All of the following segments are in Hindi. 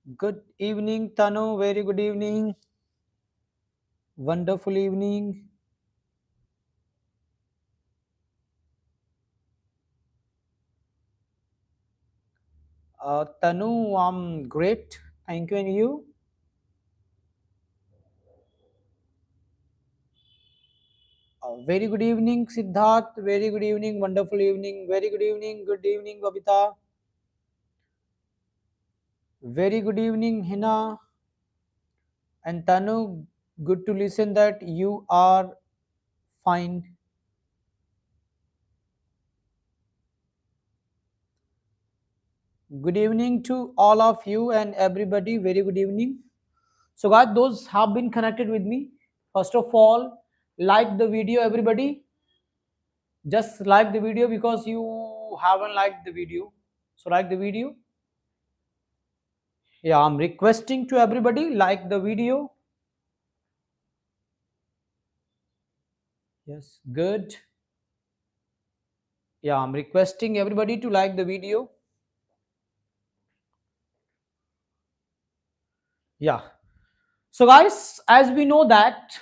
Good evening, Tanu. Very good evening. Wonderful evening. Tanu, I'm great. Thank you. And you? Very good evening, Siddharth. Very good evening. Wonderful evening. Very good evening. Good evening, Babita. Very good evening, Hina. And Tanu, good to listen that you are fine. Good evening to all of you and everybody. Very good evening. So, guys, those have been connected with me. First of all, like the video, everybody. Just like the video because you haven't liked the video. So, like the video. Yeah, I'm requesting to everybody like the video. Yes, good. Yeah, I'm requesting everybody to like the video. Yeah. So, guys, as we know that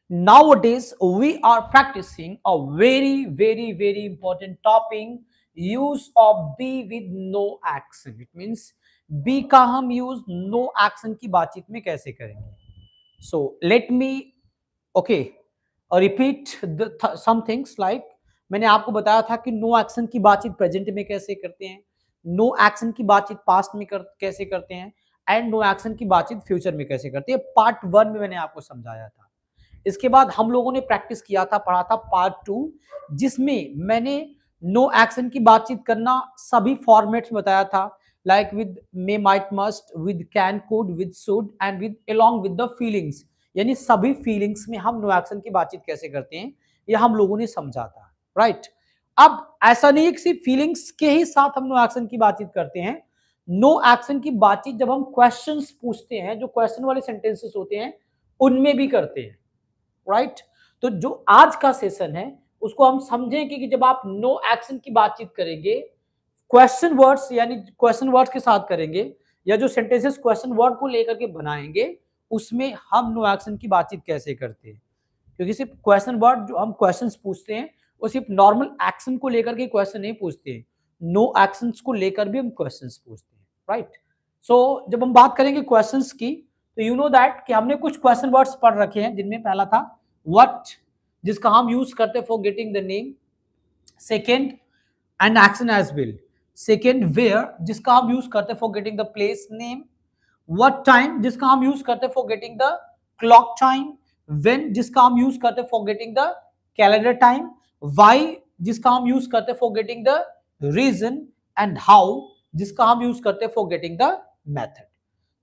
nowadays we are practicing a very important topic, use of be with no action. It means be का हम use no action की बातचीत में कैसे करेंगे. So let me okay repeat some things like मैंने आपको बताया था कि नो एक्शन की बातचीत प्रेजेंट में कैसे करते हैं, नो एक्शन की बातचीत पास्ट में कैसे करते हैं एंड नो एक्शन की बातचीत फ्यूचर में कैसे करते हैं. पार्ट 1 में मैंने आपको समझाया था. इसके बाद हम लोगों ने प्रैक्टिस किया था, पढ़ा था पार्ट 2, जिसमें मैंने नो एक्शन की बातचीत करना सभी फॉर्मेट्स में बताया था, like with may, might, must, with can, could, with should and with along with the feelings. यानी सभी फीलिंग्स में हम नो एक्शन की बातचीत कैसे करते हैं, ये हम लोगों ने समझा था. राइट. अब ऐसा नहीं है कि सिर्फ फीलिंग्स के ही साथ हम नो एक्शन की बातचीत करते हैं. नो एक्शन की बातचीत जब हम क्वेश्चंस पूछते हैं, जो क्वेश्चन वाले सेंटेंसेस होते हैं, उनमें भी करते हैं. राइट. तो जो आज का सेशन है उसको हम समझें कि जब आप नो एक्शन की बातचीत करेंगे, क्वेश्चन वर्ड्स यानी क्वेश्चन वर्ड्स के साथ करेंगे, या जो सेंटेंसेस क्वेश्चन वर्ड को लेकर के बनाएंगे, उसमें हम नो एक्शन की बातचीत कैसे करते हैं. क्योंकि सिर्फ क्वेश्चन वर्ड जो हम क्वेश्चंस पूछते हैं वो सिर्फ नॉर्मल एक्शन को लेकर के क्वेश्चन नहीं पूछते हैं, नो एक्शंस को लेकर भी हम क्वेश्चंस पूछते हैं. राइट. सो जब हम बात करेंगे क्वेश्चंस की, तो यू नो दैट कि हमने कुछ क्वेश्चन वर्ड्स पढ़ रखे हैं, जिनमें पहला था व्हाट, जिसका हम यूज करते हैं for getting the name. Second, and action as well. Second, where, जिसका हम यूज करते हैं for getting the place name. What time, जिसका हम यूज करते हैं for getting the clock time. When, जिसका हम यूज करते हैं for getting the calendar time. Why, जिसका हम यूज करते हैं for getting the reason. And how, जिसका हम यूज करते हैं फॉर गेटिंग द मेथड.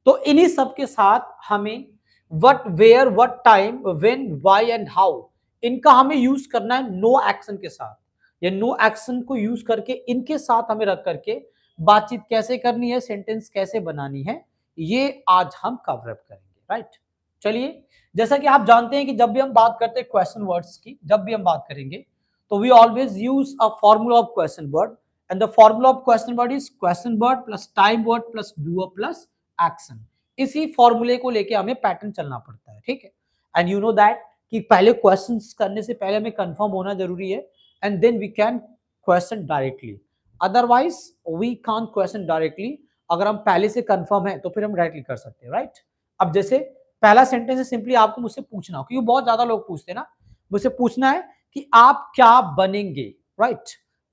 तो इन्हीं सब के साथ हमें what, where, what time, when, why and how, इनका हमें यूज करना है नो एक्शन के साथ. या नो एक्शन को यूज करके इनके साथ हमें रख करके बातचीत कैसे करनी है, सेंटेंस कैसे बनानी है, ये आज हम कवर अप करेंगे. राइट. चलिए, जैसा कि आप जानते हैं कि जब भी हम बात करते हैं क्वेश्चन वर्ड्स की, जब भी हम बात करेंगे, तो we always use a formula of question word. And the formula of question word is question word plus time word plus doer plus action. इसी फॉर्मूले को लेके हमें पैटर्न चलना पड़ता है. ठीक है. एंड यू नो दैट कि पहले क्वेश्चंस करने से पहले हमें कंफर्म होना जरूरी है, and then we can question directly. Otherwise we can't question directly. अगर हम पहले से कंफर्म है तो फिर हम डायरेक्टली कर सकते हैं. राइट. अब जैसे पहला सेंटेंस है, सिंपली आपको मुझसे पूछना हो, क्योंकि बहुत ज्यादा लोग पूछते हैं ना, मुझसे पूछना है कि आप क्या बनेंगे. राइट.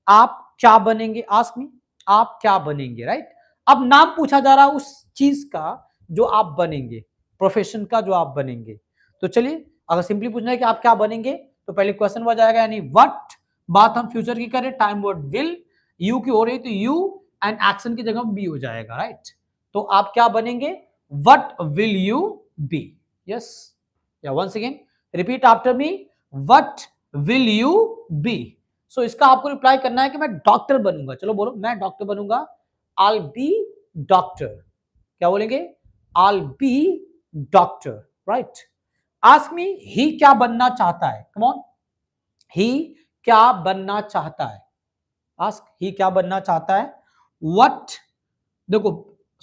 आप क्या बनेंगे, आस्क मी, आप क्या बनेंगे. राइट. अब नाम पूछा जा रहा है उस चीज का जो आप बनेंगे, प्रोफेशन का जो आप बनेंगे. तो चलिए, अगर सिंपली पूछना है कि आप क्या बनेंगे, तो पहले क्वेश्चन वर्ड जाएगा, यानी व्हाट. बात हम फ्यूचर की करें, टाइम वर्ड विल, यू की हो रही तो यू, एंड एक्शन की जगह बी हो जाएगा. राइट. तो आप क्या बनेंगे, what will you be. Yes. Yeah once again repeat after me, what will you be. So इसका आपको रिप्लाई करना है कि मैं डॉक्टर बनूंगा. चलो बोलो, मैं डॉक्टर बनूंगा. I'll be doctor. क्या बोलेंगे, I'll be doctor. Right. Ask me, he क्या बनना चाहता है. कम ऑन, ही क्या बनना चाहता है. आस्क, ही क्या बनना चाहता है. व्हाट, देखो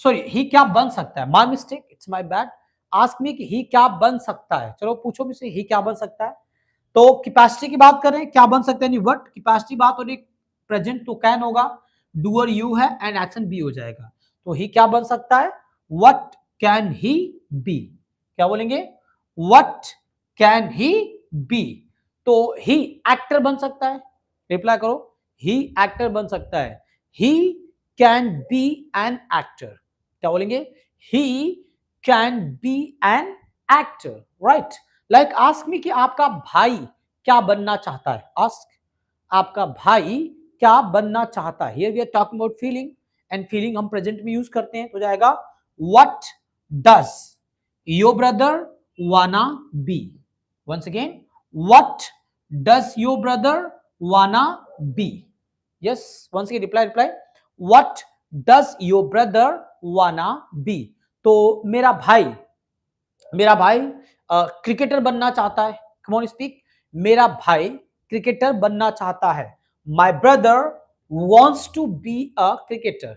सॉरी, ही क्या बन सकता है, my mistake, it's my bad. Ask me कि ही क्या बन सकता है, चलो पूछो मुझसे ही क्या बन सकता है। तो कैपेसिटी की बात करें, क्या बन सकता है, नहीं व्हाट, कैपेसिटी बात हो रही, प्रेजेंट तो कैन होगा, डूअर यू है एंड एक्शन बी हो जाएगा। तो ही क्या बन सकता है, व्हाट कैन ही बी, क्या बोलेंगे, व्हाट कैन ही बी। तो ही एक्टर बन सकता है, रिप्लाई करो, ही एक्टर बन सकता है, he can be an actor, क्या बोलेंगे, ही can be an actor, right. Like ask me कि आपका भाई क्या बनना चाहता है, आस्क, आपका भाई क्या बनना चाहता है। Here we are talking about feeling, and feeling हम प्रेजेंट में यूज करते हैं, तो जाएगा what does your brother wanna be. Once again, what does your brother wanna be. Yes, once again reply, reply, what does your brother wanna be. तो मेरा भाई क्रिकेटर बनना चाहता है, कम ऑन स्पीक, मेरा भाई क्रिकेटर बनना चाहता है, my brother wants to be a cricketer.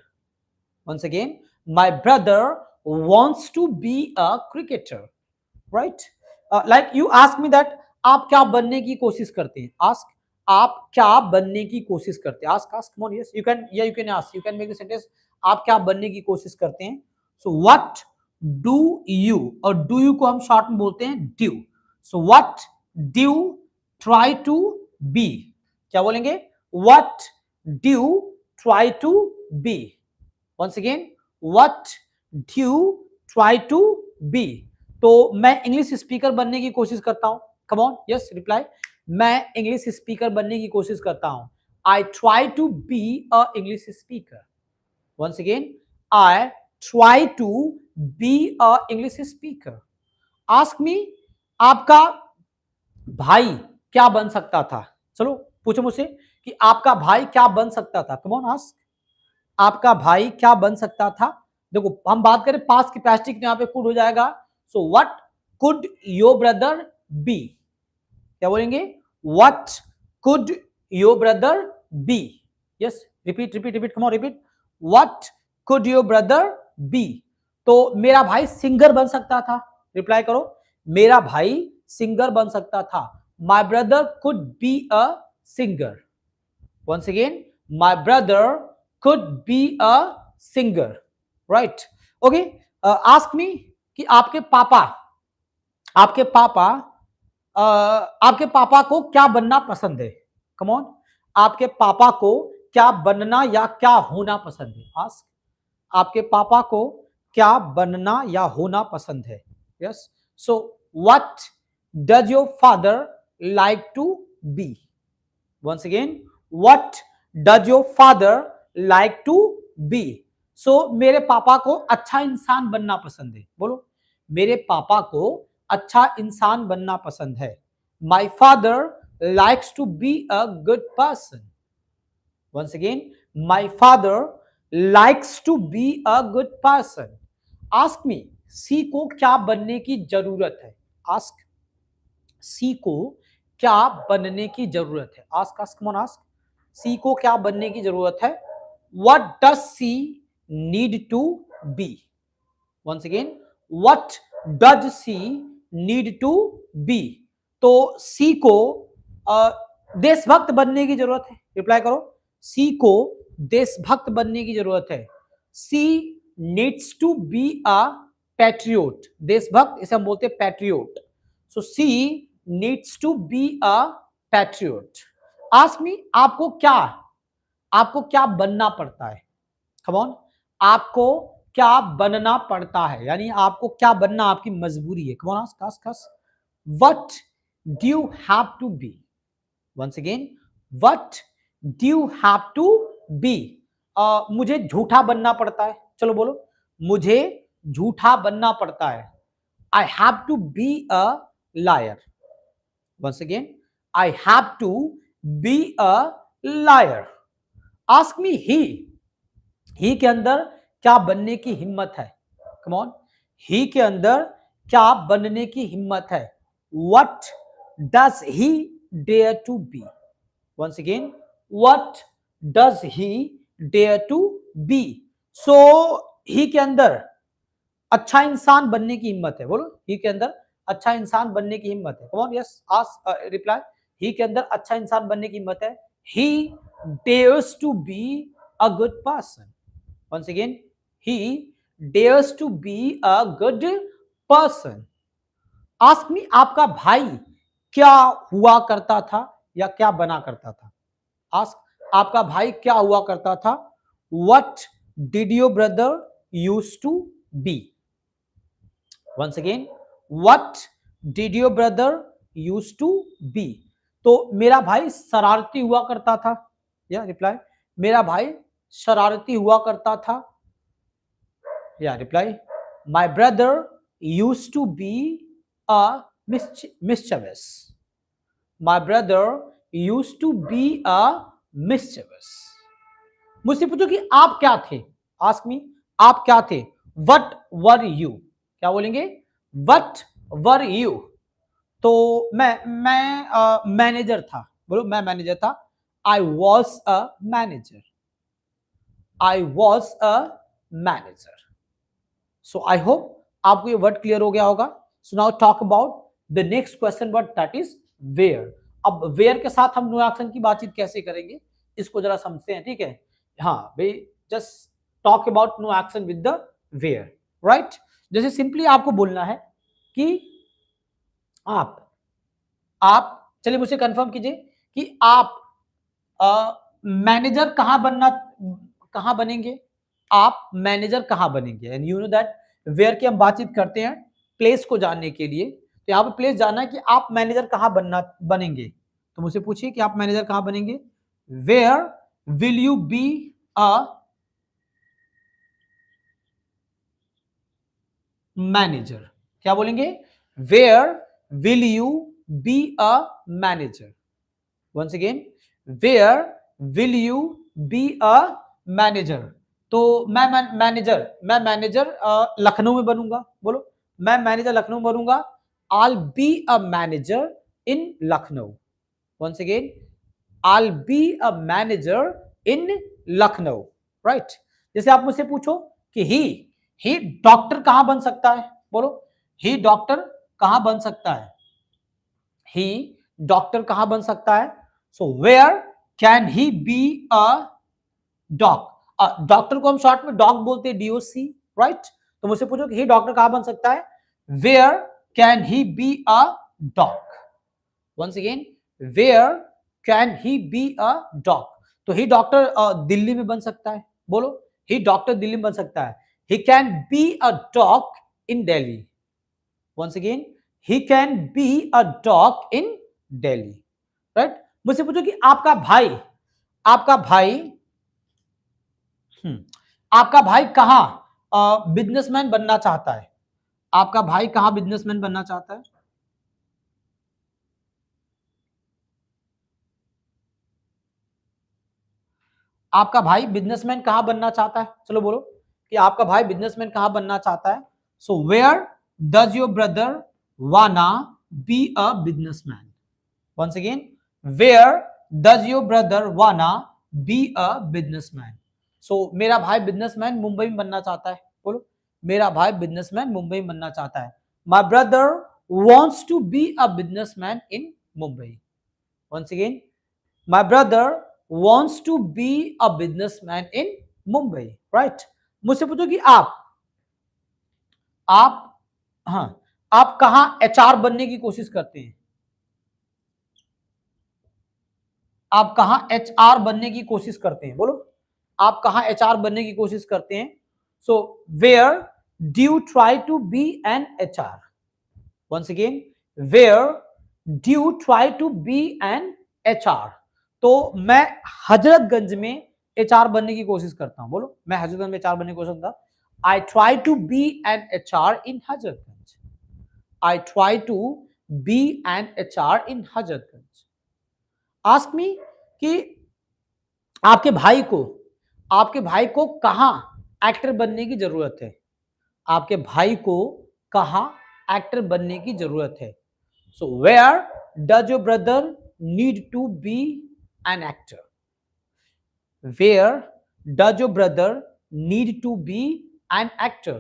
Once again, my brother wants to be a cricketer, right? Like you ask me that आप क्या बनने की कोशिश करते हैं, ask, आप क्या बनने की कोशिश करते हैं, ask, come on, yes you can, yeah you can ask, you can make the sentence, आप क्या बनने की कोशिश करते हैं। so what do you, और do you को हम शॉर्ट में बोलते हैं do, so what do you try to be, क्या बोलेंगे, what do you try to be। once again, what do you try to be। तो मैं इंग्लिश स्पीकर बनने की कोशिश करता हूं, कम ऑन, यस रिप्लाई, मैं इंग्लिश स्पीकर बनने की कोशिश करता हूं, I try to be a English speaker. Once again, I try to be a English speaker. Ask me, आपका भाई क्या बन सकता था, चलो पूछो मुझसे कि आपका भाई क्या बन सकता था, कम ऑन आस्क, आपका भाई क्या बन सकता था। देखो हम बात करें पास्ट कैपेसिटी, यहां पे कुड हो जाएगा, so what could your brother be, क्या बोलेंगे, what could your brother be. Yes, repeat repeat repeat, come on repeat, what could your brother be. तो मेरा भाई सिंगर बन सकता था, रिप्लाई करो, मेरा भाई सिंगर बन सकता था, my brother could be a singer. once again, my brother could be a singer, right? Okay, ask me कि आपके पापा आपके पापा को क्या बनना पसंद है, कम ऑन, आपके पापा को क्या बनना या क्या होना पसंद है, आस्क, आपके पापा को क्या बनना या होना पसंद है। Yes, so what does your father like to be. once again, what does your father like to be। so मेरे पापा को अच्छा इंसान बनना पसंद है, बोलो, मेरे पापा को अच्छा इंसान बनना पसंद है, my father likes to be a good person। once again, my father likes to be a good person। ask me, सी को क्या बनने की जरूरत है, ask, सी को क्या बनने की जरूरत है, ask, ask come on ask, she को क्या बनने की जरूरत है, what does she need to be. Once again, what does she need to be. तो सी को देशभक्त बनने की जरूरत है, रिप्लाई करो, सी को देशभक्त बनने की जरूरत है, she needs to be a patriot, देशभक्त इसे हम बोलते हैं patriot, so she needs to be a patriot. Ask me, आपको क्या बनना पड़ता है, कम ऑन, आपको क्या बनना पड़ता है, यानी आपको क्या बनना आपकी मजबूरी है, come on ask, ask ask, what do you have to be. Once again, what do you have to be. मुझे झूठा बनना पड़ता है, चलो बोलो, मुझे झूठा बनना पड़ता है, I have to be a liar. once again, I have to be a liar। ask me he के अंदर क्या बनने की हिम्मत है, come on, he के अंदर क्या बनने की हिम्मत है, what does he dare to be। once again, what does he dare to be। so ही के अंदर अच्छा इंसान बनने की हिम्मत है, बोलो ही के अंदर अच्छा इंसान बनने की हिम्मत है। Come on, yes, ask, reply. He के अंदर अच्छा इंसान बनने की हिम्मत है। He dares to be a good person. Once again, he dares to be a good person. Ask me, आपका भाई क्या हुआ करता था या क्या बना करता था? आस्क, आपका भाई क्या हुआ करता था? What did your brother use to be? Once again, what did your brother use to be? तो मेरा भाई शरारती हुआ करता था, या रिप्लाई, मेरा भाई शरारती हुआ करता था, या reply, my brother use to be a mischievous. My brother used to be a mischievous. मुझसे पूछो कि आप क्या थे? आस्क मी, आप क्या थे? What were you? क्या बोलेंगे? What were you? तो मैं मैनेजर था, बोलो मैं मैनेजर था। I was a manager. I was a manager. So I hope आपको ये वर्ड क्लियर हो गया होगा। So now talk about the next question word, that is where. अब वेयर के साथ हम नो एक्शन की बातचीत कैसे करेंगे, इसको जरा समझते हैं, ठीक है? हाँ भाई, just talk about no action with the where, right? जैसे सिंपली आपको बोलना है कि आप आप चलिए मुझसे कंफर्म कीजिए कि आप मैनेजर कहां बनेंगे? आप मैनेजर कहां बनेंगे? And you know that where की हम बातचीत करते हैं प्लेस को जानने के लिए, तो यहां पर प्लेस जानना है कि आप मैनेजर कहां बनेंगे। तो मुझसे पूछिए कि आप मैनेजर कहां बनेंगे? Where will you be a manager? क्या बोलेंगे? Where will you be a manager? Once again, where will you be a manager? तो मैं मैनेजर लखनऊ में बनूंगा, बोलो मैं मैनेजर लखनऊ में बनूंगा। I'll be a manager in Lucknow. Once again, I'll be a manager in Lucknow, right? जैसे आप मुझसे पूछो कि ही डॉक्टर कहां बन सकता है, बोलो ही डॉक्टर कहां बन सकता है? ही डॉक्टर कहां बन सकता है? So where can he be a doc? Doctor को हम शॉर्ट में डॉग बोलते हैं, डीओसी, राइट? तो मुझसे पूछो कि ही डॉक्टर कहां बन सकता है? Where can he be a dog? Once again, where can he be a dog? तो ही डॉक्टर दिल्ली में बन सकता है, बोलो ही डॉक्टर दिल्ली में बन सकता है। He can be a doc in Delhi. Once again, he can be a doc in Delhi, right? मुझसे पूछो कि आपका भाई आपका भाई कहां बिजनेसमैन बनना चाहता है? आपका भाई कहां बिजनेसमैन बनना चाहता है? आपका भाई बिजनेसमैन कहां बनना चाहता है? चलो बोलो कि आपका भाई बिजनेसमैन कहां बनना चाहता है। So where does your brother wanna be a businessman? Once again, where does your brother wanna be a businessman? So मेरा भाई बिजनेसमैन मुंबई में बनना चाहता है, बोलो मेरा भाई बिजनेसमैन मुंबई में बनना चाहता है। My brother wants to be a businessman in Mumbai. Once again, my brother wants to be a businessman in Mumbai, right? मुझसे पूछो कि आप हाँ आप कहां एचआर बनने की कोशिश करते हैं? आप कहां एचआर बनने की कोशिश करते हैं, बोलो आप कहां एचआर बनने की कोशिश करते हैं? So where do you try to be an HR? Once again, where do you try to be an HR? तो मैं हजरतगंज में एचआर बनने की कोशिश करता हूं, बोलो मैं हजरतगंज में एचआर बनने की कोशिश करता हूं। I try to be an HR in Hazratganj. I try to be an HR in Hazratganj. Ask me कि आपके भाई को आपके भाई को कहां एक्टर बनने की जरूरत है? आपके भाई को कहां एक्टर बनने की जरूरत है? So where does your brother need to be an actor? Where does your brother need to be an actor.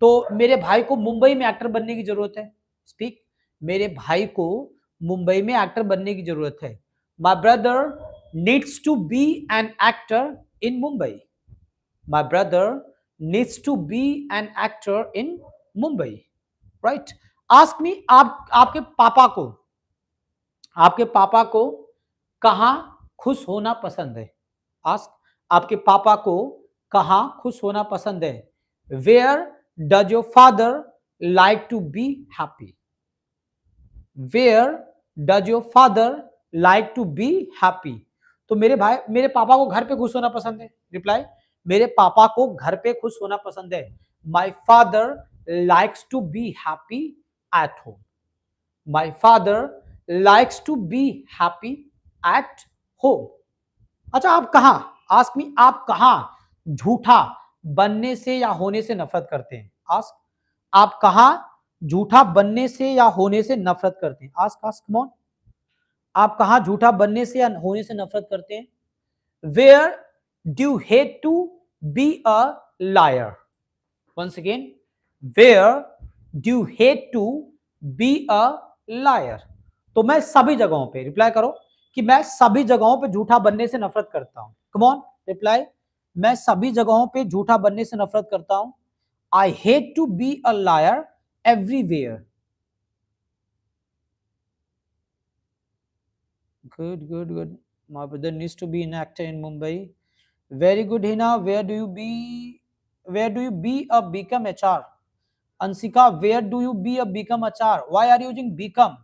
तो मेरे भाई को मुंबई में एक्टर बनने की जरूरत है। स्पीक। मेरे भाई को मुंबई में एक्टर बनने की जरूरत है। My brother needs to be an actor in Mumbai. My brother needs to be an actor in Mumbai. Right. Ask me, आप आपके पापा को कहां खुश होना पसंद है? आस्क। आपके पापा को कहां खुश होना पसंद है? Where does your father like to be happy? Where does your father like to be happy? तो मेरे पापा को घर पे खुश होना पसंद है। रिप्लाई। मेरे पापा को घर पे खुश होना पसंद है। My father likes to be happy at home. My father likes to be happy at home. अच्छा, आप कहां, आस्क मी, आप कहां झूठा बनने से या होने से नफरत करते हैं? आस्क। आप कहां झूठा बनने से या होने से नफरत करते हैं? Ask ask come on. आप कहां झूठा बनने से या होने से नफरत करते हैं? Where do you hate to be a liar? Once again, where do you hate to be a liar? तो मैं सभी जगहों पे, रिप्लाई करो कि मैं सभी जगहों पे झूठा बनने से नफरत करता हूं। Come on, reply. मैं सभी जगहों पे झूठा बनने से नफरत करता हूं। I hate to be a liar everywhere. Good, good, good. My brother needs to be an actor in Mumbai. Very good, Hina. Where do you be? Where do you be a become HR? Ansika, where do you be a become HR? Why are you using become?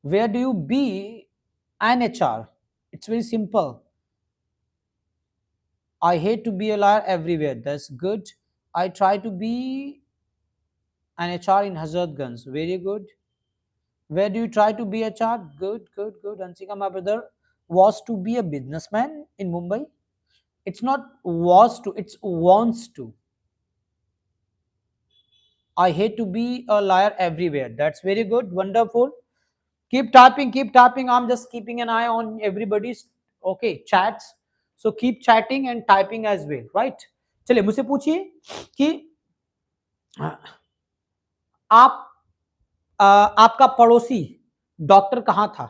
Where do you be an HR? It's very simple. I hate to be a liar everywhere. That's good. I try to be an HR in Hazratganj. Very good. Where do you try to be HR? Good, good, good. Ansika, my brother was to be a businessman in Mumbai. It's not was to, it's wants to. I hate to be a liar everywhere. That's very good. Wonderful. Keep typing, keep typing. I'm just keeping an eye on everybody's okay chats. So keep chatting and typing as well, right? चलिए मुझसे पूछिए कि आप आपका पड़ोसी डॉक्टर कहाँ था?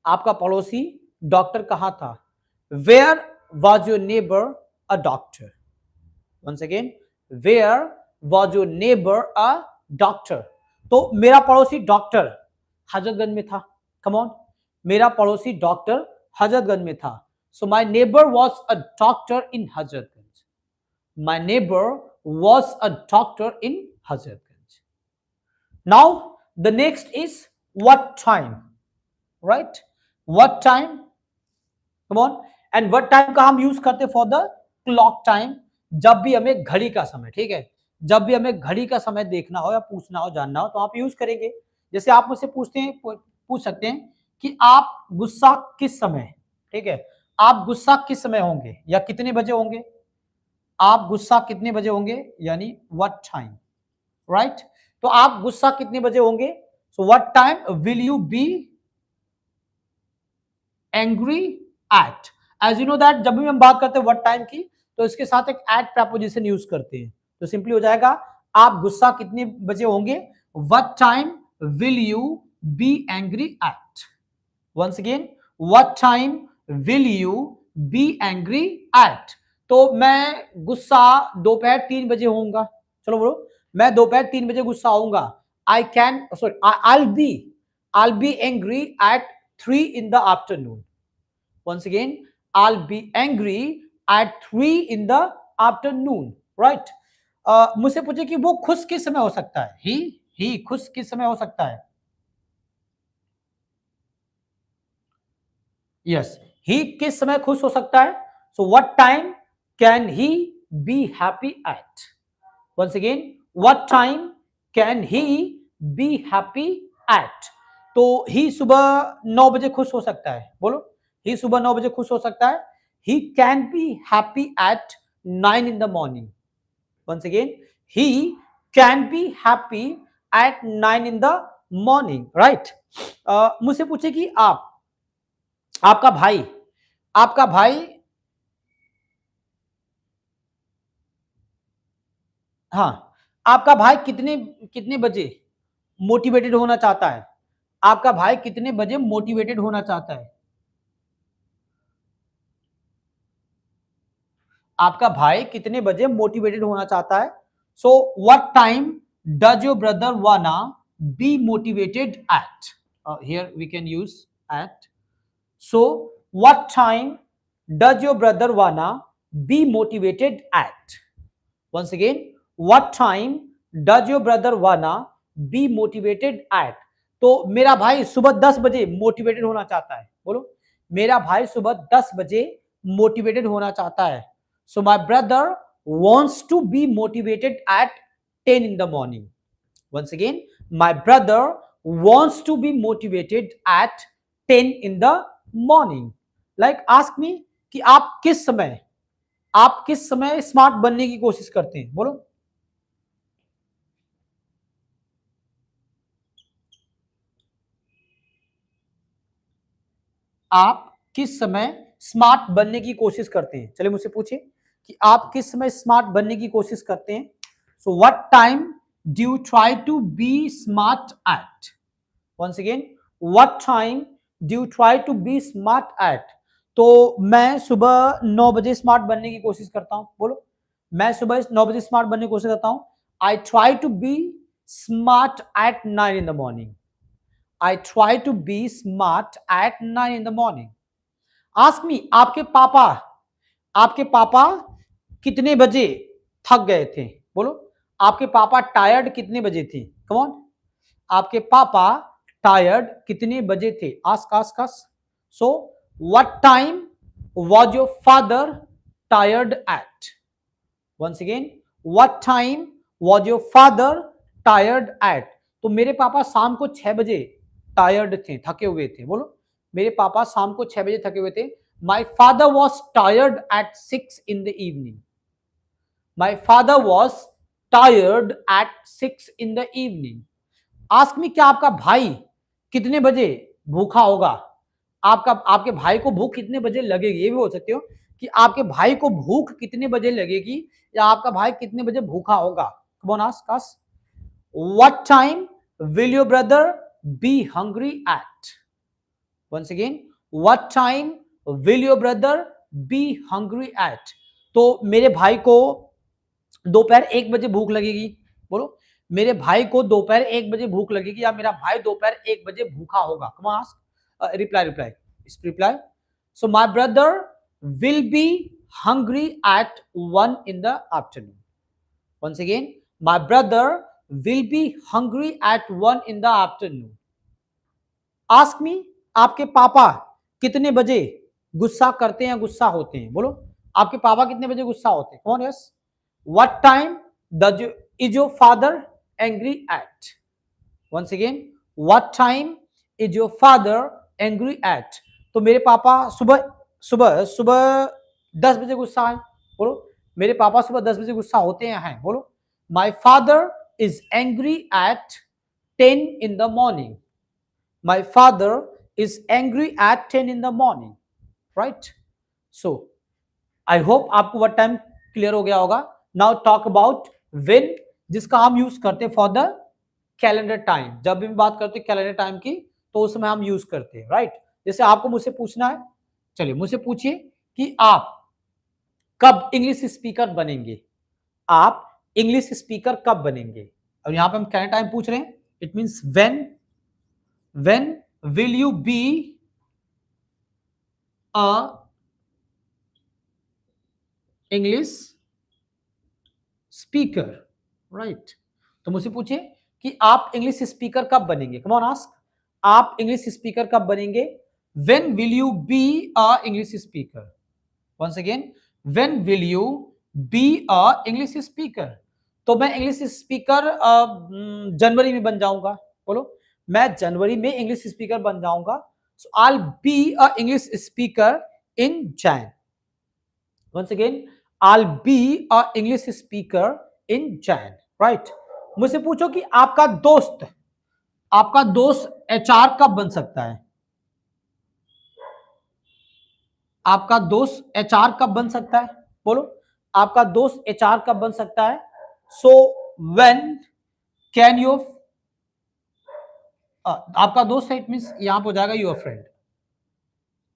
आपका पड़ोसी डॉक्टर कहाँ था? Where was your neighbour a doctor? Once again, where was your neighbour a doctor? तो मेरा पड़ोसी डॉक्टर हजरतगंज में था। कम ऑन, मेरा पड़ोसी डॉक्टर हजरतगंज में था। So my neighbour was a doctor in Hazratganj. My neighbour was a doctor in Hazratganj. Now the next is what time, right? What time? Come on. And what time का हम यूज करते for the clock time? जब भी हमें घड़ी का समय, ठीक है, जब भी हमें घड़ी का समय देखना हो या पूछना हो, जानना हो, तो आप यूज करेंगे। जैसे आप मुझसे पूछते हैं, पूछ सकते हैं कि आप गुस्सा किस समय, ठीक है, आप गुस्सा किस समय होंगे या कितने बजे होंगे? आप गुस्सा कितने बजे होंगे, यानी व्हाट टाइम, राइट? तो आप गुस्सा कितने बजे होंगे? So what time will you be angry at? As you know that जब भी हम बात करते हैं व्हाट टाइम की, तो इसके साथ एक एट प्रपोजिशन यूज करते हैं। तो सिंपली हो जाएगा आप गुस्सा कितने बजे होंगे? What time will you be angry at? Once again, what time will you be angry at? तो मैं गुस्सा दोपहर 3 बजे होऊंगा। चलो बोलो, मैं दोपहर 3 बजे गुस्सा आऊंगा। I can sorry I'll be angry at 3 in the afternoon. Once again, I'll be angry at 3 in the afternoon. Right? मुझसे पूछे कि वो खुश किस समय हो सकता है? ही खुश किस समय हो सकता है? यस, ही किस समय खुश हो सकता है? So what time can he be happy at? Once again, what time can he be happy at? तो ही सुबह 9 बजे खुश हो सकता है। बोलो, ही सुबह 9 बजे खुश हो सकता है। He can B happy eight 9 in the morning. Once again, he can be happy at 9 in the morning, right? मुझसे पूछे कि आपका भाई आपका भाई हाँ, आपका भाई कितने कितने बजे मोटिवेटेड होना चाहता है? आपका भाई कितने बजे मोटिवेटेड होना चाहता है? आपका भाई कितने बजे मोटिवेटेड होना चाहता है? So what time does your brother wanna be motivated at? Here we can use at. So what time does your brother wanna be motivated at? Once again, what time does your brother wanna be motivated at? तो मेरा भाई सुबह 10 बजे मोटिवेटेड होना चाहता है. बोलो, मेरा भाई सुबह 10 बजे मोटिवेटेड होना चाहता है. So my brother wants to be motivated at 10 in the morning. Once again, my brother wants to be motivated at 10 in the morning. Like ask me कि आप किस समय स्मार्ट बनने की कोशिश करते हैं? बोलो. आप किस समय स्मार्ट बनने की कोशिश करते हैं? चलिए मुझसे पूछिए कि आप किस समय स्मार्ट बनने की कोशिश करते हैं? So what time do you try to be smart at? Once again, what time do you try to be smart at? तो मैं सुबह 9 बजे स्मार्ट बनने की कोशिश करता हूं. बोलो, मैं सुबह 9 बजे स्मार्ट बनने की कोशिश करता हूं. I try to be smart at 9 in the morning. I try to be smart at 9 in the morning. Ask me, आपके पापा कितने बजे थक गए थे? बोलो, आपके पापा टायर्ड कितने बजे थे? कम ऑन, आपके पापा टायर्ड कितने बजे थे? Ask. So what time was your father tired at? Once again, what time was your father tired at? तो मेरे पापा शाम को 6 बजे टायर्ड थे, थके हुए थे. बोलो, मेरे पापा शाम को 6 बजे थके हुए थे. माई father was tired at 6 in the evening. My father was tired at 6 in the evening. Ask me, क्या आपका भाई कितने बजे भूखा होगा? आपके भाई को भूख कितने बजे लगेगी? ये भी बोल सकते हो कि आपके भाई को भूख कितने बजे लगेगी या आपका भाई कितने बजे भूखा होगा. कम on, ask us. What time will your brother be hungry at? Once again, what time will your brother be hungry at? तो मेरे भाई को दोपहर 1 बजे भूख लगेगी. बोलो, मेरे भाई को दोपहर 1 बजे भूख लगेगी या मेरा भाई दोपहर 1 बजे भूखा होगा. कम on, ask. Reply. So my brother will be hungry at 1 in the afternoon. Once again, my brother will be hungry at 1 in the afternoon. Ask me, आपके पापा कितने बजे गुस्सा करते हैं, गुस्सा होते हैं? बोलो, आपके पापा कितने बजे गुस्सा होते हैं? कौन? Yes. What time is your father angry at? Once again, what time is your father angry at? तो मेरे पापा सुबह सुबह सुबह 10 बजे गुस्सा है. बोलो, मेरे पापा सुबह 10 बजे गुस्सा होते हैं. बोलो, my father is angry at 10 in the morning. My father is angry at 10 in the morning. Right? So I hope आपको what time क्लियर हो गया होगा. Now talk about when, जिसका हम यूज करते हैं फॉर द कैलेंडर टाइम. जब भी बात करते हैं कैलेंडर टाइम की तो उस समय हम यूज करते हैं. राइट? जैसे आपको मुझसे पूछना है, चलिए मुझसे पूछिए कि आप कब इंग्लिश स्पीकर बनेंगे? आप इंग्लिश स्पीकर कब बनेंगे? और यहां पे हम कैलेंडर टाइम पूछ रहे हैं. It means when will you be a English speaker? Right? तो मुझसे पूछिए कि आप इंग्लिश स्पीकर कब बनेंगे. Come on, ask. आप इंग्लिश स्पीकर कब बनेंगे? when will you be a English speaker? once again, when will you be a English speaker? तो मैं इंग्लिश स्पीकर जनवरी में बन जाऊंगा. बोलो, मैं जनवरी में इंग्लिश स्पीकर बन जाऊंगा. So I will be a English speaker in Jan. once again, I'll be a English speaker in Jan. Right? मुझसे पूछो कि आपका दोस्त एचआर कब बन सकता है? आपका दोस्त एचआर कब बन सकता है? बोलो, आपका दोस्त एचआर कब बन सकता है? सो व्हेन कैन योर, आपका दोस्त है, इट मींस यहां पर हो जाएगा योर फ्रेंड।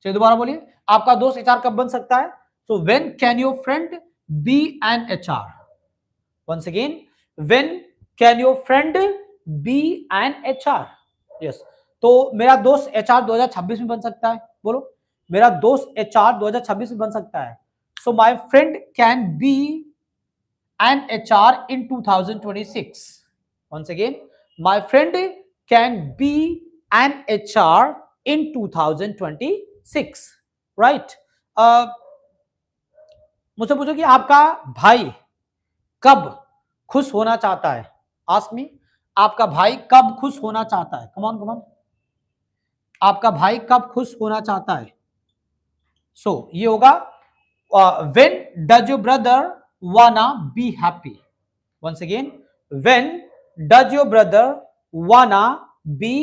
चलिए दोबारा बोलिए, आपका दोस्त एचआर कब बन सकता है? So when can your friend be an HR? Once again, when can your friend be an HR? Yes, तो मेरा दोस्त एचआर 2026 में बन सकता है। बोलो, मेरा दोस्त एचआर 2026 में बन सकता है। So my friend can be an HR in 2026। Once again, my friend can be an HR in 2026, right? मुझसे पूछो कि आपका भाई कब खुश होना चाहता है? आस्क मी, आपका भाई कब खुश होना चाहता है? कम ऑन कम ऑन, आपका भाई कब खुश होना चाहता है? सो ये होगा when does your brother wanna be happy? Once again, when does your brother wanna be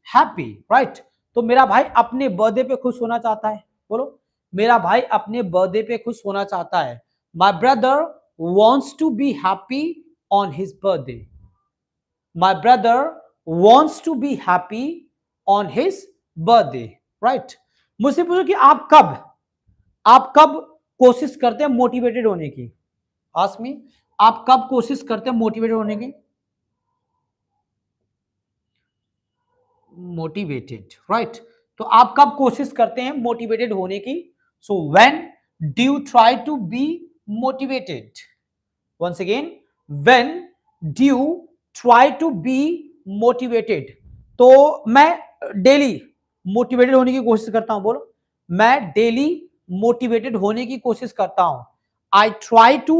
happy, right? तो मेरा भाई अपने बर्थडे पे खुश होना चाहता है। बोलो, मेरा भाई अपने बर्थडे पे खुश होना चाहता है। My brother wants to be happy on his birthday. My brother wants to be happy on his birthday, right? मुझसे पूछो कि आप कब कोशिश करते हैं मोटिवेटेड होने की? आस्क मी, आप कब कोशिश करते हैं मोटिवेटेड होने की? Motivated, right? तो आप कब कोशिश करते हैं मोटिवेटेड होने की? So when do you try to be motivated? Once again, when do you try to be motivated? तो मैं डेली मोटिवेटेड होने की कोशिश करता हूं। बोलो, मैं डेली मोटिवेटेड होने की कोशिश करता हूं। I try to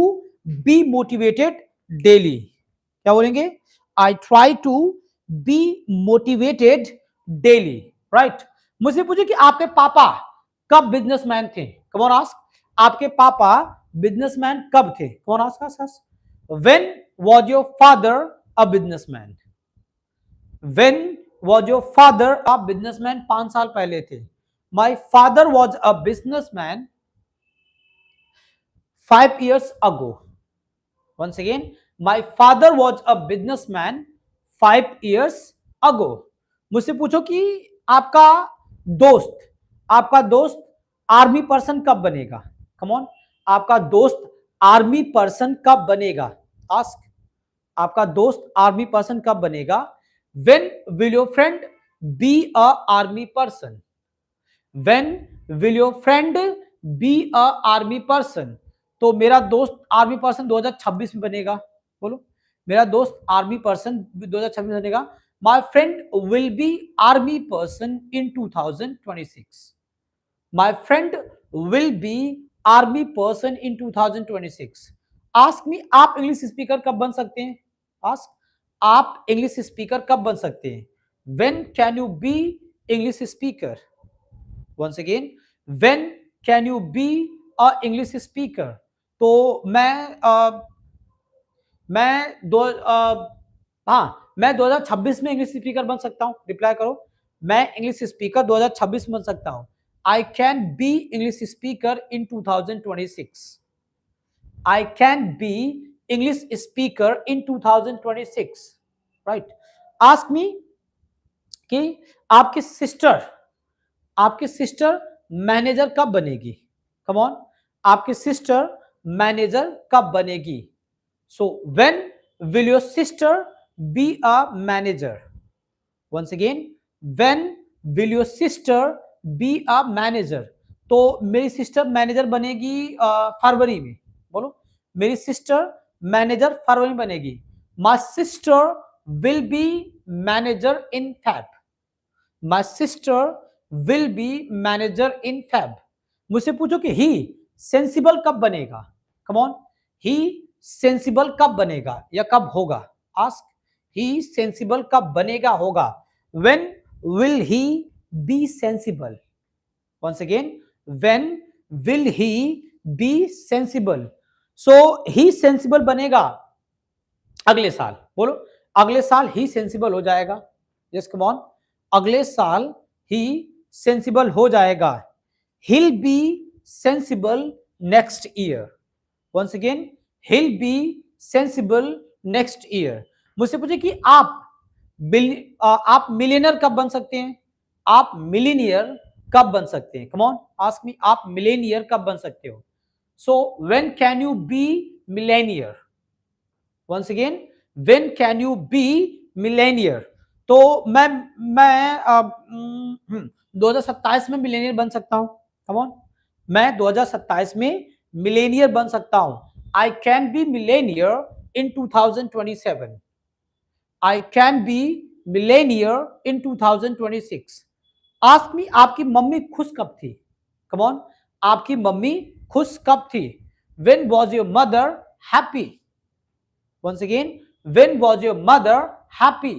be motivated daily. क्या बोलेंगे? I try to be motivated daily, right? मुझे पूछे कि आपके पापा कब बिजनेसमैन थे? कम ऑन आस्क, आपके पापा बिजनेसमैन कब थे? कौन ask? When was your father a businessman? When was your father a businessman? 5 साल पहले थे। My father was a businessman 5 years ago. Once again, my father was a businessman 5 years ago. मुझसे पूछो कि आपका दोस्त आर्मी पर्सन कब बनेगा? कम ऑन, आपका दोस्त आर्मी पर्सन कब बनेगा? आस्क, आपका दोस्त आर्मी पर्सन कब बनेगा? When will your friend be a army person? When will your friend be a army person? तो मेरा दोस्त आर्मी पर्सन 2026 में बनेगा। बोलो, मेरा दोस्त आर्मी पर्सन 2026 में बनेगा। My friend will be army person in 2026। My friend will be army person in 2026। Ask me, आप इंग्लिश स्पीकर कब बन सकते हैं? आस्क, आप इंग्लिश स्पीकर कब बन सकते हैं? When can you be English speaker? Once again, when can you be a English speaker? तो मैं 2026 में इंग्लिश स्पीकर बन सकता हूं। रिप्लाई करो, मैं इंग्लिश स्पीकर 2026 में बन सकता हूं। I can be English speaker in 2026। I can be English speaker in 2026, right? Ask me कि आपकी सिस्टर मैनेजर कब बनेगी? कम ऑन, आपकी सिस्टर मैनेजर कब बनेगी? So when will your sister be a manager? Once again, when will your sister be a manager? तो मेरी सिस्टर मैनेजर बनेगी फरवरी में। बोलो, मेरी सिस्टर मैनेजर फरवरी में बनेगी। My sister will be manager in Feb. My sister will be manager in Feb. मुझसे पूछो कि ही सेंसिबल कब बनेगा? कम ऑन, ही सेंसिबल कब बनेगा या कब होगा? आस्क, ही सेंसिबल कब बनेगा होगा? When will he be sensible? Once again, when will he be sensible? So he sensible बनेगा अगले साल। बोलो, अगले साल ही सेंसिबल हो जाएगा। यस, कम ऑन, अगले साल ही सेंसिबल हो जाएगा। he'll be sensible next year. Once again, he'll be sensible next year. मुझसे पूछे कि आप मिलियनर कब बन सकते हैं, आप मिलीनियर कब बन सकते हैं। कम ऑन आस्क मी, आप मिलेनियर कब बन सकते हो। So when can you be millionaire, once again when can you be millionaire. तो मैं 2027 में मिलेनियर बन सकता हूं। कम ऑन, मैं 2027 में मिलेनियर बन सकता हूं। I can B Millionaire in 2027। I can B Millionaire in 2026। Ask me, आपकी मम्मी खुश कब थी। कम ऑन, आपकी मम्मी खुश कब थी। When was your mother happy. Once again, when was your mother happy.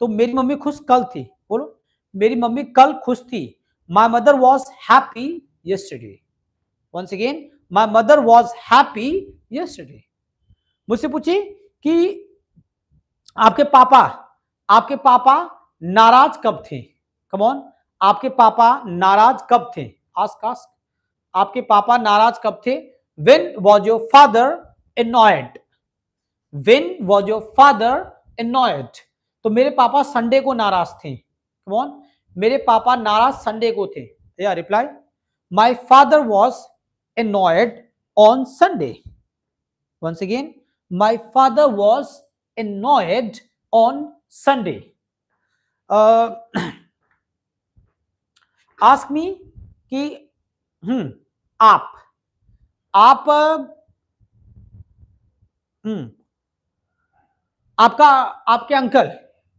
तो मेरी मम्मी खुश कल थी, बोलो मेरी मम्मी कल खुश थी। My mother was happy yesterday. Once again, my mother was happy yesterday. मुझसे पूछिए कि आपके पापा नाराज कब थे। कम ऑन, आपके पापा नाराज कब थे। आस्क, आपके पापा नाराज कब थे। When was your father annoyed. When was your father annoyed. तो मेरे पापा संडे को नाराज थे। कम ऑन, मेरे पापा नाराज संडे को थे। या reply, my father was annoyed on Sunday. Once again, my father was annoyed on Sunday. Ask me कि आप आपका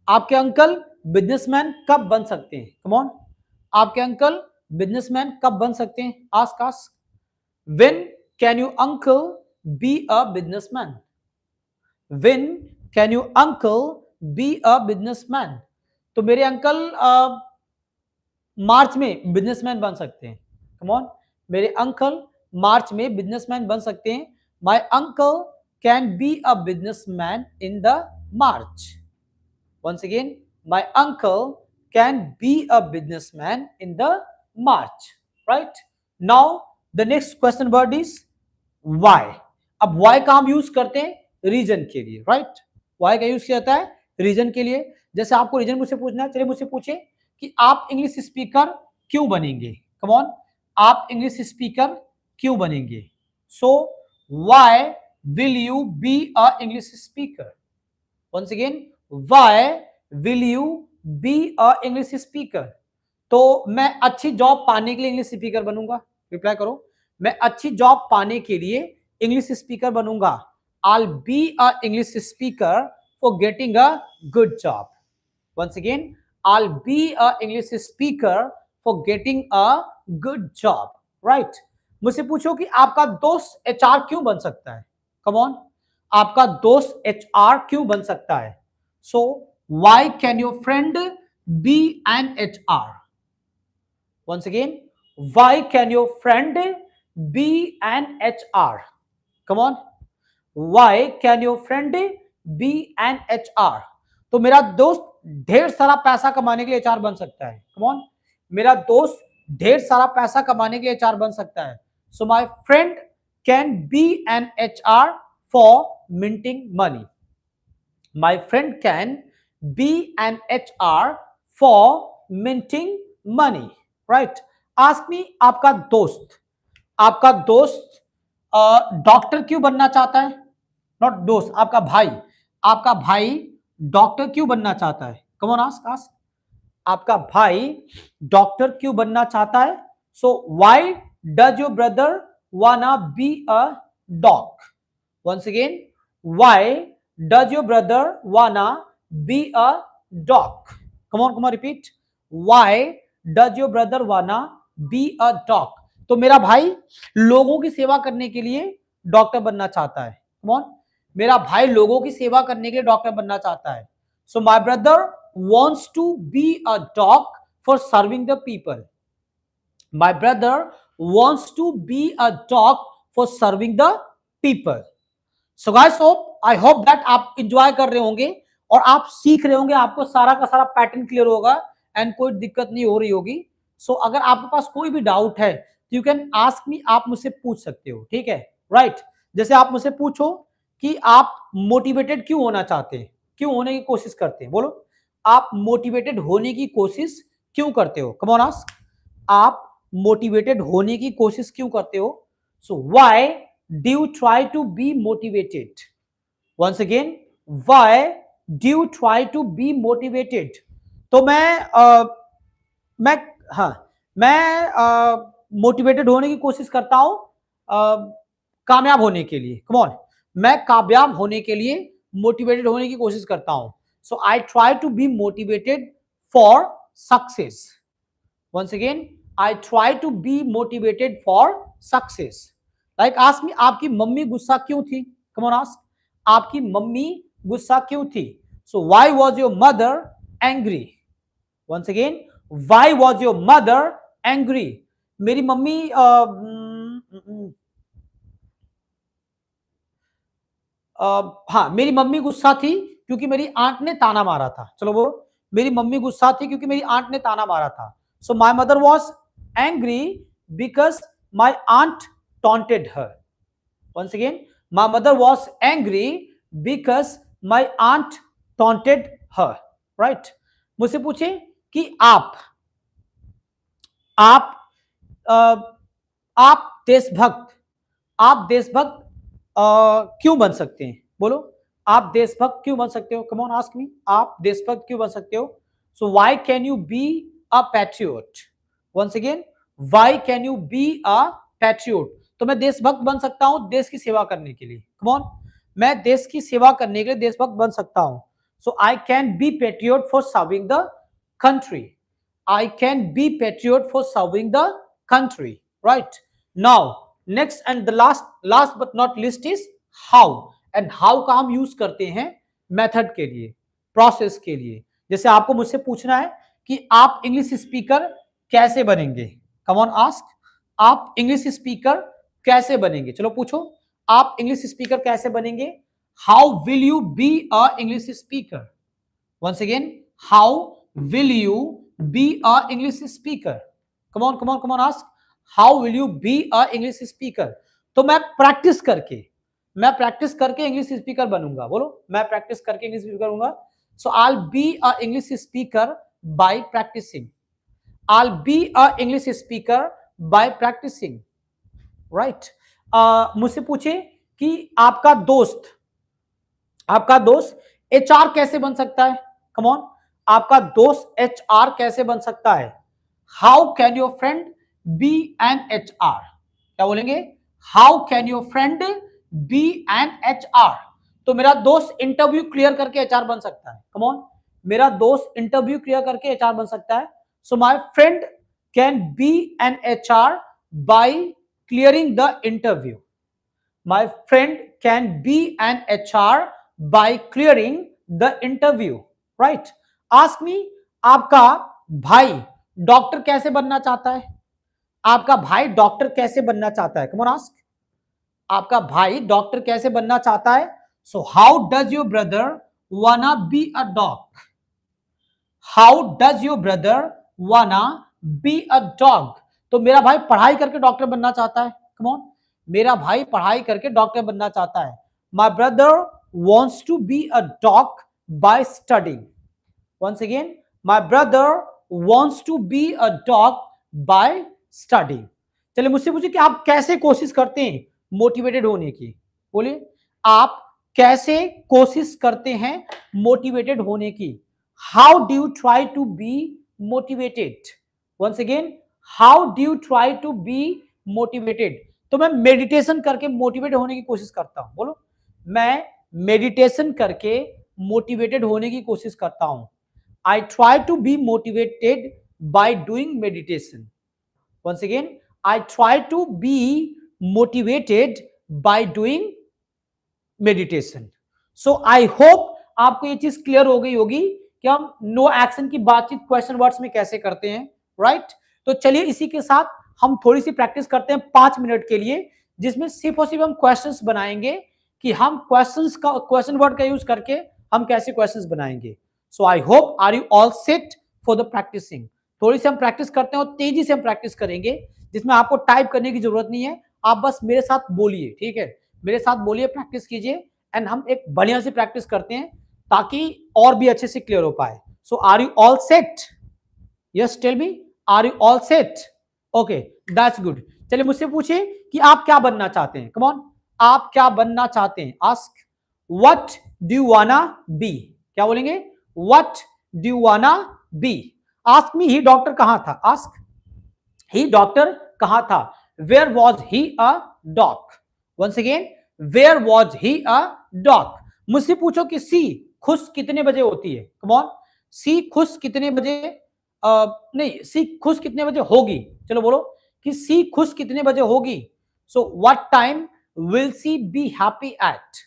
आपके अंकल बिजनेसमैन कब बन सकते हैं। कम ऑन, आपके अंकल बिजनेसमैन कब बन सकते हैं। Ask, when can you uncle B a businessman. When can you uncle B a businessman. तो मेरे अंकल मार्च में बिजनेसमैन बन सकते हैं। कम ऑन, मेरे अंकल मार्च में बिजनेसमैन बन सकते हैं। My uncle can be a businessman in the March. Once again, my uncle can be a businessman in the March. Right now the next question word is why. अब वाई का हम यूज करते हैं रीजन के लिए। राइट, वाई का यूज किया जाता है रीजन के लिए। जैसे आपको रीजन मुझसे पूछना है, चलिए मुझसे पूछे कि आप इंग्लिश स्पीकर क्यों बनेंगे। कम ऑन, आप इंग्लिश स्पीकर क्यों बनेंगे। So why will you be a English speaker. Once again, why will you be a English speaker. तो मैं अच्छी जॉब पाने के लिए इंग्लिश स्पीकर बनूंगा। रिप्लाई करो, मैं अच्छी जॉब पाने के लिए इंग्लिश स्पीकर बनूंगा। I'll be a English speaker for getting a good job. Once again, I'll be a English speaker for getting a good job. Right? मुझसे पूछो कि आपका दोस्त एचआर क्यों बन सकता है। कम ऑन, आपका दोस्त एचआर क्यों बन सकता है। So why can your friend be an HR. Once again, why can your friend be an HR? Come on, why can your friend be an HR? तो मेरा दोस्त ढेर सारा पैसा कमाने के लिए एचआर बन सकता है। Come on, मेरा दोस्त ढेर सारा पैसा कमाने के लिए एचआर बन सकता है। So my friend can be an HR for minting money. My friend can be an HR for minting money. Right? Ask me, आपका दोस्त डॉक्टर क्यों बनना चाहता है। नॉट दोस्त, आपका भाई डॉक्टर क्यों बनना चाहता है। कम ऑन, आस्क, आपका भाई डॉक्टर क्यों बनना चाहता है। So why does your brother wanna be a dog. Once again, why does your brother wanna be a dog. Come on, repeat, why does your brother wanna be a dog. तो मेरा भाई लोगों की सेवा करने के लिए डॉक्टर बनना चाहता है। कम ऑन, मेरा भाई लोगों की सेवा करने के लिए डॉक्टर बनना चाहता है। So my brother wants to be a dog for serving the people. My brother wants to be a dog for serving the people. So guys, I hope that आप enjoy कर रहे होंगे और आप सीख रहे होंगे, आपको सारा का सारा पैटर्न क्लियर होगा एंड कोई दिक्कत नहीं हो रही होगी। सो अगर आपके पास कोई भी डाउट है तो यू कैन आस्क मी, आप मुझसे पूछ सकते हो। ठीक है, राइट। जैसे आप मुझसे पूछो कि आप मोटिवेटेड क्यों होना चाहते हैं, क्यों होने की कोशिश करते हैं, बोलो आप मोटिवेटेड होने की कोशिश क्यों करते हो, कम ऑन आस्क, आप मोटिवेटेड होने की कोशिश क्यों करते हो। So why do you try to be motivated, once again why do you try to be motivated. तो मैं हाँ मैं मोटिवेटेड होने की कोशिश करता हूं कामयाब होने के लिए, कम ऑन, मैं कामयाब होने के लिए मोटिवेटेड होने की कोशिश करता हूं। So I try to be motivated for success, once again I try to be motivated for success. Like ask me, आपकी मम्मी गुस्सा क्यों थी, कम ऑन आस्क, आपकी मम्मी गुस्सा क्यों थी। So why was your mother angry, once again why was your mother angry. मेरी मम्मी हाँ मेरी मम्मी गुस्सा थी क्योंकि मेरी आंट ने ताना मारा था, चलो बोलो, मेरी मम्मी गुस्सा थी क्योंकि मेरी आंट ने ताना मारा था। So my mother was angry because my aunt taunted her, once again my mother was angry because my aunt taunted her, right. मुझसे पूछे कि आप अ, आप देशभक्त, आप देशभक्त क्यों बन सकते हैं, बोलो आप देशभक्त क्यों बन सकते हो, कम ऑन आस्क मी, आप देशभक्त क्यों बन सकते हो। So why can you be a patriot, once again why can you be a patriot. तो मैं देशभक्त बन सकता हूं देश की सेवा करने के लिए, कम ऑन, मैं देश की सेवा करने के लिए देशभक्त बन सकता हूं। So I can be patriot for serving the country, I can be patriot for serving the country, right? Now, next and the last but not least is how, and how का हम यूज करते हैं मेथड के लिए, प्रोसेस के लिए। जैसे आपको मुझसे पूछना है कि आप इंग्लिश स्पीकर कैसे बनेंगे, कम ऑन आस्क, आप इंग्लिश स्पीकर कैसे बनेंगे, चलो पूछो, आप इंग्लिश स्पीकर कैसे बनेंगे। How will you be a English speaker, once again how will you be a english speaker, come on ask, how will you be a english speaker। तो मैं प्रैक्टिस करके इंग्लिश स्पीकर बनूंगा, बोलो मैं प्रैक्टिस करके इंग्लिश स्पीकर बनूंगा। So I be a English speaker by practising, I be a English speaker by practising, right. मुझसे पूछे कि आपका दोस्त एचआर कैसे बन सकता है, कम ऑन, आपका दोस्त एचआर कैसे बन सकता है। How can your friend be an HR, क्या बोलेंगे, how can your friend be an HR. तो मेरा दोस्त इंटरव्यू क्लियर करके एचआर बन सकता है, कम ऑन, मेरा दोस्त इंटरव्यू क्लियर करके एचआर बन सकता है। So my friend can be an HR by clearing the interview, my friend can be an HR by clearing the interview, right? Ask me, आपका भाई डॉक्टर कैसे बनना चाहता है, आपका भाई डॉक्टर कैसे बनना चाहता है, come on ask, आपका भाई डॉक्टर कैसे बनना चाहता है। So how does your brother wanna be a doc, how does your brother wanna be a dog। तो मेरा भाई पढ़ाई करके डॉक्टर बनना चाहता है, come on, मेरा भाई पढ़ाई करके डॉक्टर बनना चाहता है। My brother wants to be a doc by studying, once again my brother wants to be a doc by studying। चलिए मुझसे पूछिए कि आप कैसे कोशिश करते हैं मोटिवेटेड होने की, बोलिए आप कैसे कोशिश करते हैं मोटिवेटेड होने की। How do you try to be motivated, once again how do you try to be motivated. तो मैं मेडिटेशन करके मोटिवेट होने की कोशिश करता हूं, बोलो मैं मेडिटेशन करके मोटिवेटेड होने की कोशिश करता हूं। I try to be motivated by doing meditation, once again I try to be motivated by doing meditation। so I hope आपको ये चीज क्लियर हो गई होगी कि हम नो एक्शन की बातचीत क्वेश्चन वर्ड्स में कैसे करते हैं, राइट। तो चलिए इसी के साथ हम थोड़ी सी प्रैक्टिस करते हैं 5 मिनट के लिए, जिसमें सिर्फ और सिर्फ हम क्वेश्चंस बनाएंगे कि हम क्वेश्चन वर्ड का यूज करके हम कैसे क्वेश्चंस बनाएंगे। So I hope are you all set for the practising. थोड़ी सी हम प्रैक्टिस करते हैं और तेजी से हम प्रैक्टिस करेंगे, जिसमें आपको टाइप करने की जरूरत नहीं है, आप बस मेरे साथ बोलिए, ठीक है, मेरे साथ बोलिए, प्रैक्टिस कीजिए एंड हम एक बढ़िया से प्रैक्टिस करते हैं ताकि और भी अच्छे से क्लियर हो पाए. So are you all set? Yes, tell me, are you all set? Okay, that's good. चलिए मुझसे पूछिए कि आप क्या बनना चाहते हैं. कम ऑन, आप क्या बनना चाहते हैं? Ask what do you wanna be. क्या बोलेंगे? What do you wanna be. Ask me, he doctor कहां था. आस्क ही डॉक्टर कहां था. Where was he a dog. Once again, where was he a dog. मुझसे पूछो कि सी खुश कितने बजे होती है. कम ऑन, सी खुश कितने बजे, नहीं, सी खुश कितने बजे होगी. चलो बोलो कि सी खुश कितने बजे होगी. So what time will she be happy at.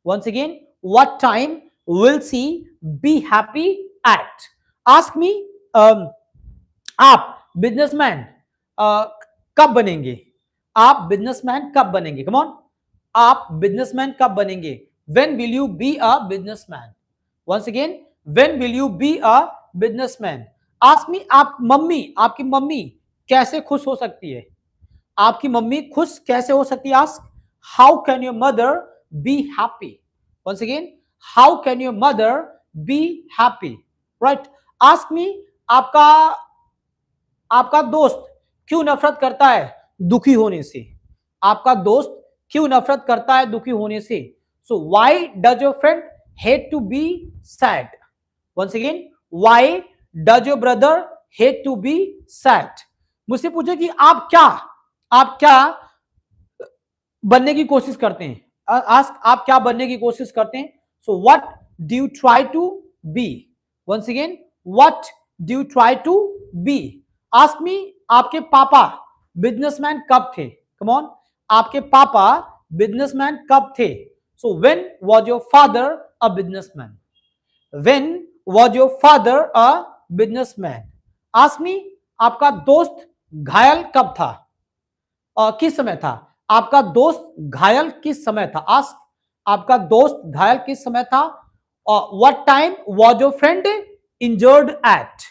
Once again, what time will she be happy at. Ask me, आप बिजनेसमैन कब बनेंगे. आप बिजनेसमैन कब बनेंगे. कम ऑन, आप बिजनेसमैन कब बनेंगे. When will you be a businessman. Once again, when will you be a businessman. Ask me, आप मम्मी, आपकी मम्मी कैसे खुश हो सकती है. आपकी मम्मी खुश कैसे हो सकती है. Ask how can your mother be happy. Once again, how can your mother be happy. Right. Ask me, आपका आपका दोस्त क्यों नफरत करता है दुखी होने से. आपका दोस्त क्यों नफरत करता है दुखी होने से. So why does your friend hate to be sad. Once again, why does your brother hate to be sad. मुझसे पूछे कि आप क्या बनने की कोशिश करते हैं. आस्क आप क्या बनने की कोशिश करते हैं. So what do you try to be. Once again, what do you try to be. Ask me, आपके पापा बिजनेसमैन कब थे. कम ऑन, आपके पापा बिजनेसमैन कब थे. So when was your father a businessman. When was your father a businessman. Ask me, आपका दोस्त घायल कब था. किस समय था. आपका दोस्त घायल किस समय था. आस्क आपका दोस्त घायल किस समय था. What time was your friend injured at.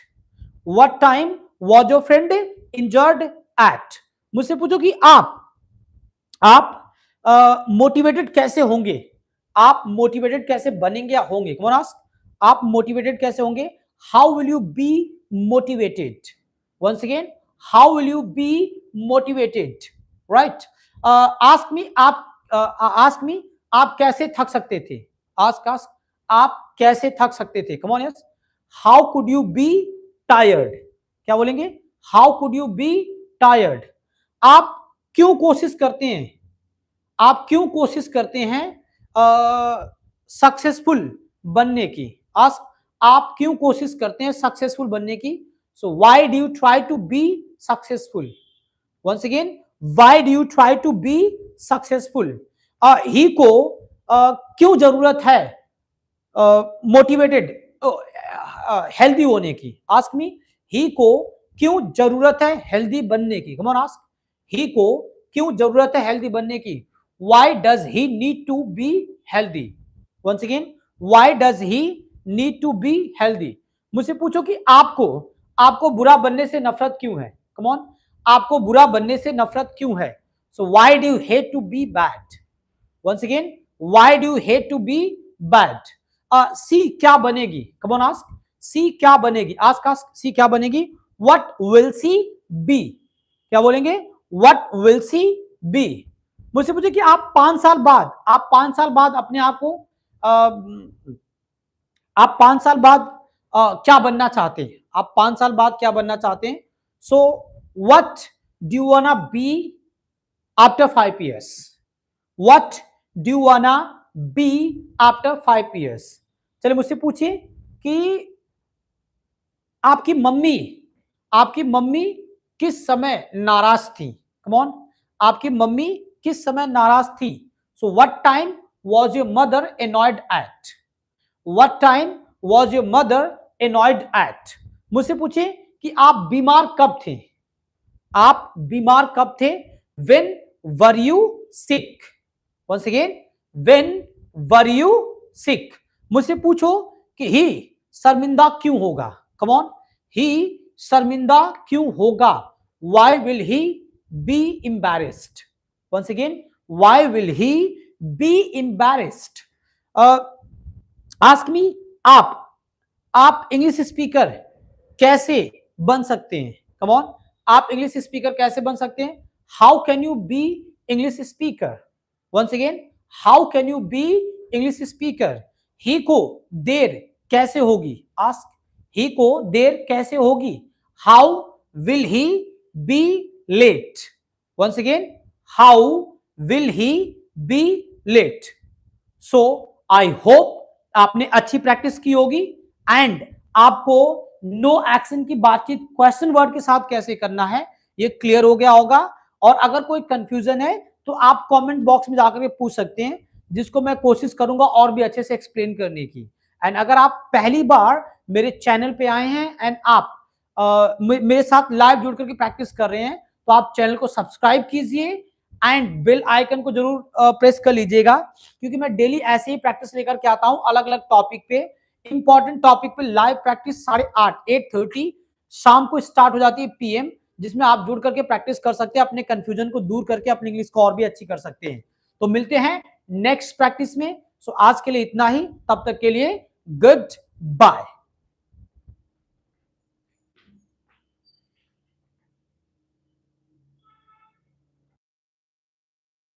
What time was your friend injured at. मुझसे पूछो कि आप मोटिवेटेड कैसे होंगे. आप मोटिवेटेड कैसे बनेंगे या होंगे. कौन आस्क आप मोटिवेटेड कैसे होंगे. How will you be motivated. Once again, how will you be motivated. Right. Ask me, आप कैसे थक सकते थे. आस्क आप कैसे थक सकते थे. कम on, yes. How could you be tired. क्या बोलेंगे. How could you be tired. आप क्यों कोशिश करते हैं. आप क्यों कोशिश करते हैं सक्सेसफुल बनने की. आस्क आप क्यों कोशिश करते हैं सक्सेसफुल बनने की. So why do you try to be successful. Once again, why do you try to be successful. He को क्यों जरूरत है मोटिवेटेड हेल्दी होने की. आस्क मी, ही को क्यों जरूरत है हेल्दी बनने की. कम ऑन, आस्क ही को क्यों जरूरत है हेल्दी बनने की. Why does he need to be healthy. Once again, why does he need to be healthy. मुझसे पूछो कि आपको बुरा बनने से नफरत क्यों है. कम ऑन, आपको बुरा बनने से नफरत क्यों है. So why do you hate to be bad. Once again, why do you hate to be bad. She क्या बनेगी. कम ऑन, आस्क सी क्या बनेगी. आस्क सी क्या बनेगी. What will she be. क्या बोलेंगे. What will she be. मुझसे पूछे कि आप 5 साल बाद अपने आप को आप 5 साल बाद क्या बनना चाहते हैं. आप 5 साल बाद क्या बनना चाहते हैं. So what do you wanna be after 5 years. What do you wanna be after 5 years. चलिए मुझसे पूछिए कि आपकी मम्मी किस समय नाराज थी. कम ऑन, आपकी मम्मी किस समय नाराज थी. So what time was your mother annoyed at. What time was your mother annoyed at. मुझसे पूछिए कि आप बीमार कब थे. आप बीमार कब थे. When were you sick. Once again, when were you sick. मुझसे पूछो कि ही शर्मिंदा क्यों होगा. कम ऑन, ही शर्मिंदा क्यों होगा. Why will he be embarrassed. Once again, why will he be embarrassed. Ask me, आप इंग्लिश स्पीकर कैसे बन सकते हैं? कम ऑन, आप इंग्लिश स्पीकर कैसे बन सकते हैं? How can you be English speaker? Once again, how can you be English speaker? He को देर कैसे होगी? आस्क, ही को देर कैसे होगी? How will he be late? Once again, how will he be late? So I hope आपने अच्छी प्रैक्टिस की होगी एंड आपको नो एक्शन की बातचीत क्वेश्चन वर्ड के साथ कैसे करना है ये क्लियर हो गया होगा। और अगर कोई कंफ्यूजन है तो आप कमेंट बॉक्स में जाकर के पूछ सकते हैं, जिसको मैं कोशिश करूंगा और भी अच्छे से एक्सप्लेन करने की। एंड अगर आप पहली बार मेरे चैनल पे आए हैं एंड आप मेरे साथ लाइव जुड़ करके प्रैक्टिस कर रहे हैं, तो आप चैनल को सब्सक्राइब कीजिए एंड बेल आइकन को जरूर प्रेस कर लीजिएगा, क्योंकि मैं डेली ऐसे ही प्रैक्टिस लेकर के आता हूं अलग अलग टॉपिक पे, इंपॉर्टेंट टॉपिक पे लाइव प्रैक्टिस 8:30 शाम को स्टार्ट हो जाती है पीएम, जिसमें आप जुड़ करके प्रैक्टिस कर सकते हैं, अपने कंफ्यूजन को दूर करके अपनी इंग्लिश को और भी अच्छी कर सकते हैं। तो मिलते हैं नेक्स्ट प्रैक्टिस में। सो आज के लिए इतना ही, तब तक के लिए गुड बाय।